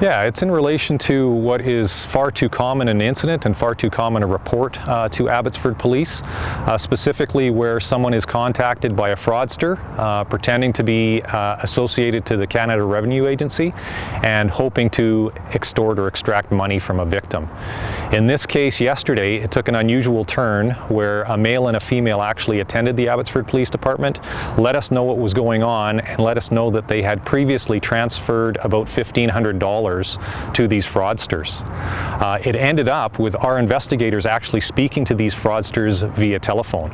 Yeah, it's in relation to what is far too common an incident and far too common a report to Abbotsford Police, specifically where someone is contacted by a fraudster pretending to be associated to the Canada Revenue Agency and hoping to extort or extract money from a victim. In this case yesterday, it took an unusual turn where a male and a female actually attended the Abbotsford Police Department, let us know what was going on, and let us know that they had previously transferred about $1,500 to these fraudsters. It ended up with our investigators actually speaking to these fraudsters via telephone.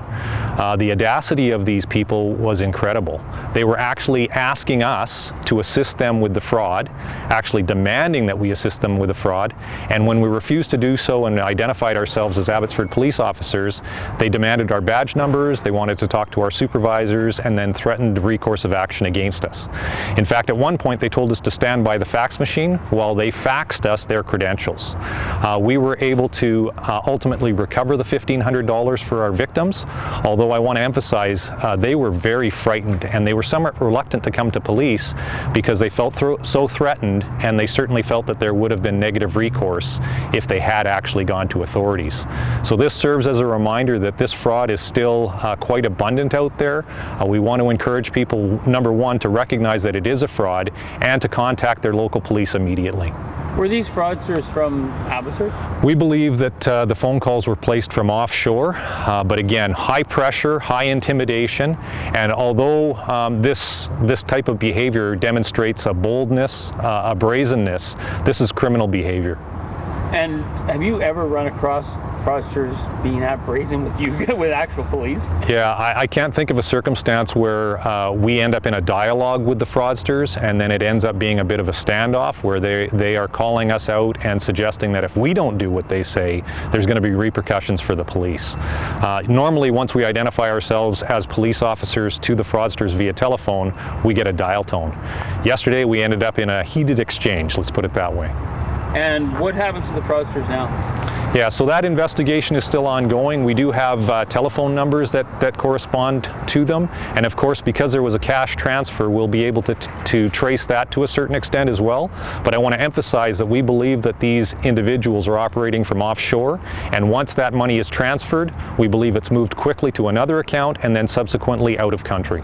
The audacity of these people was incredible. They were actually asking us to assist them with the fraud, actually demanding that we assist them with the fraud, and when we refused to do so and identified ourselves as Abbotsford police officers, they demanded our badge numbers, they wanted to talk to our supervisors, and then threatened recourse of action against us. In fact, at one point they told us to stand by the fax machine while they faxed us their credentials. We were able to ultimately recover the $1,500 for our victims, although I want to emphasize they were very frightened and they were somewhat reluctant to come to police because they felt so threatened, and they certainly felt that there would have been negative recourse if they had actually gone to authorities. So this serves as a reminder that this fraud is still quite abundant out there. We want to encourage people, number one, to recognize that it is a fraud and to contact their local police immediately. Were these fraudsters from Abbotsford? We believe that the phone calls were placed from offshore, but again, high pressure, high intimidation, and although this type of behavior demonstrates a boldness, a brazenness, this is criminal behavior. And have you ever run across fraudsters being that brazen with you, with actual police? Yeah, I can't think of a circumstance where we end up in a dialogue with the fraudsters and then it ends up being a bit of a standoff where they are calling us out and suggesting that if we don't do what they say, there's going to be repercussions for the police. Normally, once we identify ourselves as police officers to the fraudsters via telephone, we get a dial tone. Yesterday, we ended up in a heated exchange, let's put it that way. And what happens to the fraudsters now? Yeah, so that investigation is still ongoing. We do have telephone numbers that correspond to them. And of course, because there was a cash transfer, we'll be able to trace that to a certain extent as well. But I want to emphasize that we believe that these individuals are operating from offshore. And once that money is transferred, we believe it's moved quickly to another account and then subsequently out of country.